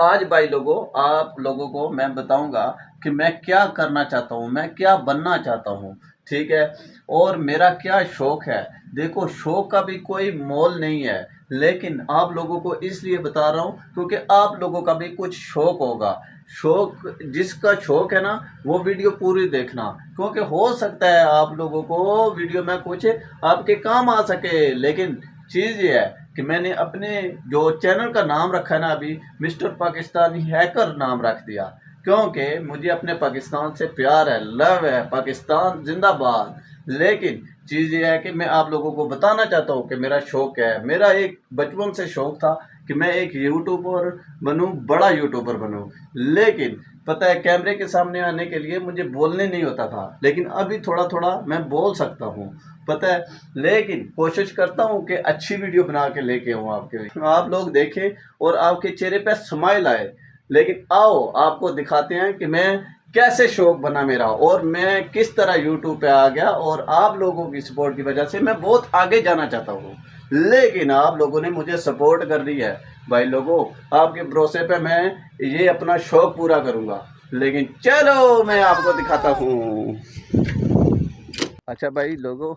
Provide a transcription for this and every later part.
आज भाई लोगों, आप लोगों को मैं बताऊंगा कि मैं क्या करना चाहता हूँ, मैं क्या बनना चाहता हूँ। ठीक है। और मेरा क्या शौक है। देखो, शौक का भी कोई मोल नहीं है, लेकिन आप लोगों को इसलिए बता रहा हूँ क्योंकि आप लोगों का भी कुछ शौक होगा। शौक, जिसका शौक है ना, वो वीडियो पूरी देखना, क्योंकि हो सकता है आप लोगों को वीडियो में कुछ आपके काम आ सके। लेकिन चीज़ ये है कि मैंने अपने जो चैनल का नाम रखा है ना, अभी मिस्टर पाकिस्तानी हैकर नाम रख दिया, क्योंकि मुझे अपने पाकिस्तान से प्यार है, लव है, पाकिस्तान जिंदाबाद। लेकिन चीज़ ये है कि मैं आप लोगों को बताना चाहता हूँ कि मेरा शौक है। मेरा एक बचपन से शौक था कि मैं एक यूट्यूबर बनूं, बड़ा यूट्यूबर बनूं। लेकिन पता है, कैमरे के सामने आने के लिए मुझे बोलने नहीं होता था, लेकिन अभी थोड़ा थोड़ा मैं बोल सकता हूँ, पता है। लेकिन कोशिश करता हूँ कि अच्छी वीडियो बना के लेके आऊँ आपके लिए, आप लोग देखें और आपके चेहरे पे स्माइल आए। लेकिन आओ आपको दिखाते हैं कि मैं कैसे शौक बना मेरा, और मैं किस तरह यूट्यूब पे आ गया, और आप लोगों की सपोर्ट की वजह से मैं बहुत आगे जाना चाहता हूँ। लेकिन आप लोगों ने मुझे सपोर्ट कर दी है भाई लोगों, आपके भरोसे पे मैं ये अपना शौक पूरा करूँगा। लेकिन चलो मैं आपको दिखाता हूँ। अच्छा भाई लोगों,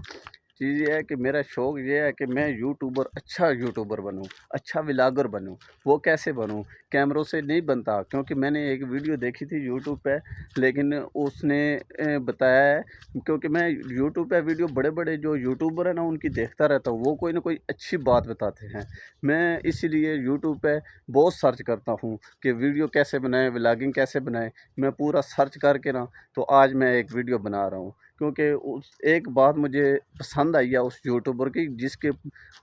चीज़ ये है कि मेरा शौक़ ये है कि मैं यूट्यूबर, अच्छा यूट्यूबर बनूं, अच्छा व्लॉगर बनूं। वो कैसे बनूं? कैमरों से नहीं बनता, क्योंकि मैंने एक वीडियो देखी थी यूट्यूब पे, लेकिन उसने बताया है, क्योंकि मैं यूट्यूब पे वीडियो बड़े बड़े जो यूट्यूबर हैं ना उनकी देखता रहता हूँ, वो कोई ना कोई अच्छी बात बताते हैं। मैं इसीलिए यूट्यूब पे बहुत सर्च करता हूँ कि वीडियो कैसे बनाएं, व्लॉगिंग कैसे बनाएं। मैं पूरा सर्च करके ना, तो आज मैं एक वीडियो बना रहा हूँ, क्योंकि उस एक बात मुझे पसंद आई है उस यूट्यूबर की, जिसके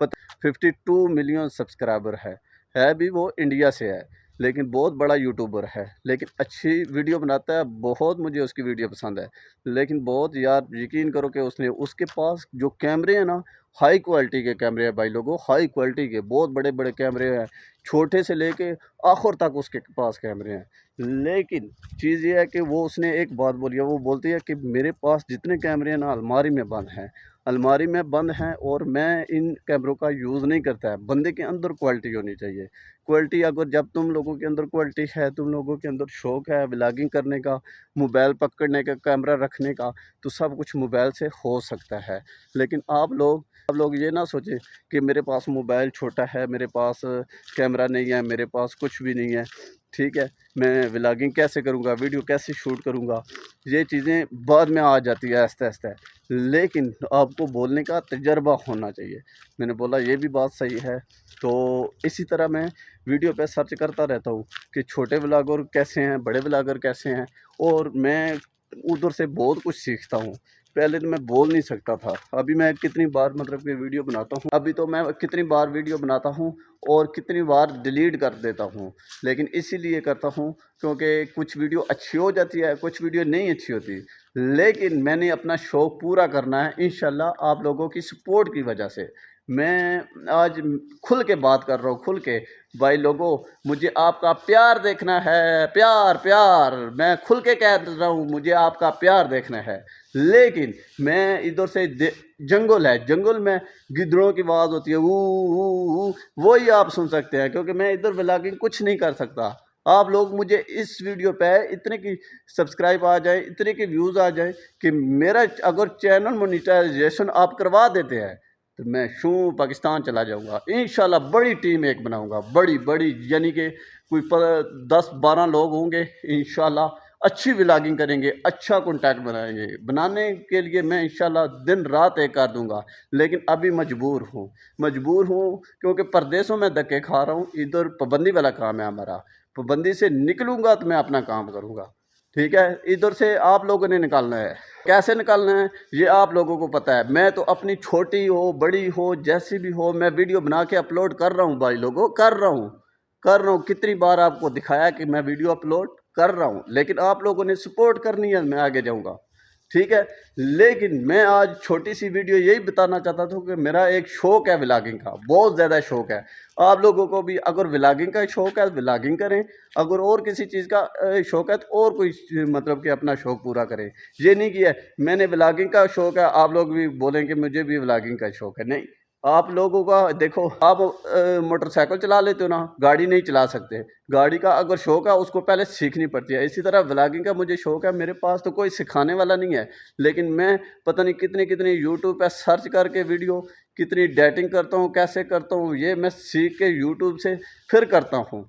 52 मिलियन सब्सक्राइबर है भी वो इंडिया से है, लेकिन बहुत बड़ा यूट्यूबर है, लेकिन अच्छी वीडियो बनाता है। बहुत मुझे उसकी वीडियो पसंद है, लेकिन बहुत यार यकीन करो कि उसके पास जो कैमरे हैं ना, हाई क्वालिटी के कैमरे हैं भाई लोगों, हाई क्वालिटी के बहुत बड़े बड़े कैमरे हैं, छोटे से लेके आखिर तक उसके पास कैमरे हैं। लेकिन चीज़ ये है कि वो उसने एक बात बोली है, वो बोलती है कि मेरे पास जितने कैमरे हैं ना, अलमारी में बंद हैं, अलमारी में बंद हैं, और मैं इन कैमरों का यूज़ नहीं करता है। बंदे के अंदर क्वालिटी होनी चाहिए। क्वालिटी, अगर जब तुम लोगों के अंदर क्वालिटी है, तुम लोगों के अंदर शौक़ है व्लॉगिंग करने का, मोबाइल पकड़ने का, कैमरा रखने का, तो सब कुछ मोबाइल से हो सकता है। लेकिन आप लोग ये ना सोचें कि मेरे पास मोबाइल छोटा है, मेरे पास कैमरा नहीं है, मेरे पास कुछ भी नहीं है, ठीक है, मैं व्लॉगिंग कैसे करूँगा, वीडियो कैसे शूट करूँगा। ये चीज़ें बाद में आ जाती है आहिस्ता आहिस्ता, लेकिन आपको बोलने का तजर्बा होना चाहिए। मैंने बोला ये भी बात सही है। तो इसी तरह मैं वीडियो पे सर्च करता रहता हूँ कि छोटे व्लॉगर कैसे हैं, बड़े व्लॉगर कैसे हैं, और मैं उधर से बहुत कुछ सीखता हूँ। पहले तो मैं बोल नहीं सकता था, अभी मैं कितनी बार मतलब कि वीडियो बनाता हूँ, अभी तो मैं कितनी बार वीडियो बनाता हूँ और कितनी बार डिलीट कर देता हूँ। लेकिन इसीलिए करता हूँ क्योंकि कुछ वीडियो अच्छी हो जाती है, कुछ वीडियो नहीं अच्छी होती। लेकिन मैंने अपना शौक़ पूरा करना है इंशाल्लाह, आप लोगों की सपोर्ट की वजह से। मैं आज खुल के बात कर रहा हूँ, खुल के भाई लोगों, मुझे आपका प्यार देखना है, प्यार प्यार, मैं खुल के कह रहा हूँ, मुझे आपका प्यार देखना है। लेकिन मैं इधर से जंगल है, जंगल में गिद्धड़ों की आवाज़ होती है, ऊ, वही आप सुन सकते हैं, क्योंकि मैं इधर व्लॉगिंग कुछ नहीं कर सकता। आप लोग मुझे इस वीडियो पे इतने की सब्सक्राइब आ जाए, इतने के व्यूज़ आ जाए कि मेरा अगर चैनल मोनेटाइजेशन आप करवा देते हैं, तो मैं पाकिस्तान चला जाऊंगा इंशाल्लाह। बड़ी टीम एक बनाऊंगा, बड़ी बड़ी, यानी कि कोई 10-12 लोग होंगे इंशाल्लाह। अच्छी व्लॉगिंग करेंगे, अच्छा कॉन्टैक्ट बनाएंगे। बनाने के लिए मैं इंशाल्लाह दिन रात एक कर दूंगा, लेकिन अभी मजबूर हूँ क्योंकि परदेशों में धक्के खा रहा हूँ। इधर पाबंदी वाला काम है हमारा, पाबंदी से निकलूंगा तो मैं अपना काम करूँगा, ठीक है। इधर से आप लोगों ने निकालना है, कैसे निकालना है ये आप लोगों को पता है। मैं तो अपनी छोटी हो बड़ी हो जैसी भी हो, मैं वीडियो बना के अपलोड कर रहा हूँ भाई लोगों, कर रहा हूँ। कितनी बार आपको दिखाया कि मैं वीडियो अपलोड कर रहा हूँ, लेकिन आप लोगों ने सपोर्ट करनी है, मैं आगे जाऊँगा, ठीक है। लेकिन मैं आज छोटी सी वीडियो यही बताना चाहता था कि मेरा एक शौक़ है व्लॉगिंग का, बहुत ज़्यादा शौक़ है। आप लोगों को भी अगर व्लॉगिंग का शौक़ है व्लॉगिंग करें, अगर और किसी चीज़ का शौक़ है तो और कोई मतलब कि अपना शौक़ पूरा करें। ये नहीं कि मैंने व्लॉगिंग का शौक़ है, आप लोग भी बोलें कि मुझे भी व्लॉगिंग का शौक़ है, नहीं। آپ لوگوں کا دیکھو، آپ موٹر سائیکل چلا لیتے ہو نا، گاڑی نہیں چلا سکتے. گاڑی کا اگر شوق ہے اس کو پہلے سیکھنی پڑتی ہے. اسی طرح ولاگنگ کا مجھے شوق ہے. میرے پاس تو کوئی سکھانے والا نہیں ہے، لیکن میں پتہ نہیں کتنی یوٹیوب پہ سرچ کر کے ویڈیو کتنی ڈیٹنگ کرتا ہوں، کیسے کرتا ہوں، یہ میں سیکھ کے یوٹیوب سے پھر کرتا ہوں.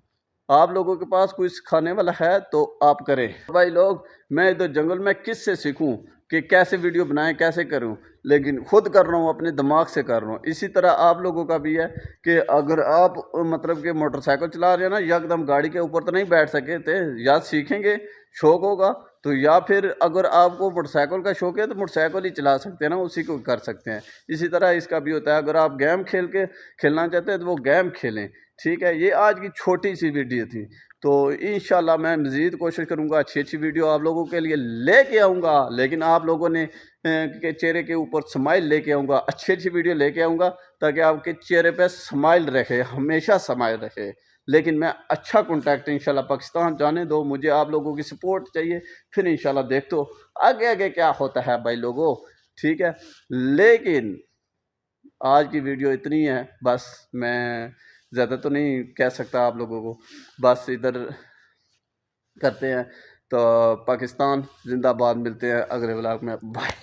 آپ لوگوں کے پاس کوئی سکھانے والا ہے تو آپ کریں. بھائی لوگ، میں ادھر جنگل میں کس سے سیکھوں کہ کیسے ویڈیو بنائیں، کیسے کروں؟ لیکن خود کر رہا ہوں، اپنے دماغ سے کر رہا ہوں. اسی طرح آپ لوگوں کا بھی ہے کہ اگر آپ مطلب کہ موٹر سائیکل چلا رہے ہیں نا، یکدم گاڑی کے اوپر تو نہیں بیٹھ سکے تھے. یا سیکھیں گے، شوق ہوگا تو، یا پھر اگر آپ کو موٹر سائیکل کا شوق ہے تو موٹر سائیکل ہی چلا سکتے ہیں نا، اسی کو کر سکتے ہیں. اسی طرح اس کا بھی ہوتا ہے، اگر آپ گیم کھیلنا چاہتے ہیں تو وہ گیم کھیلیں. ٹھیک ہے، یہ آج کی چھوٹی سی ویڈیو تھی. تو انشاءاللہ میں مزید کوشش کروں گا، اچھی ویڈیو آپ لوگوں کے لیے لے کے آؤں گا. لیکن آپ لوگوں نے کے چہرے کے اوپر سمائل لے کے آؤں گا، اچھی ویڈیو لے کے آؤں گا تاکہ آپ کے چہرے پہ سمائل رکھے، ہمیشہ سمائل رکھے. لیکن میں اچھا کانٹیکٹ انشاءاللہ پاکستان جانے دو، مجھے آپ لوگوں کی سپورٹ چاہیے. پھر انشاءاللہ دیکھ تو آگے کیا ہوتا ہے بھائی لوگوں. ٹھیک ہے، لیکن آج کی ویڈیو اتنی ہے. بس میں زیادہ تو نہیں کہہ سکتا آپ لوگوں کو. بس ادھر کرتے ہیں. تو پاکستان زندہ باد، ملتے ہیں اگلے ولاگ میں. بائے.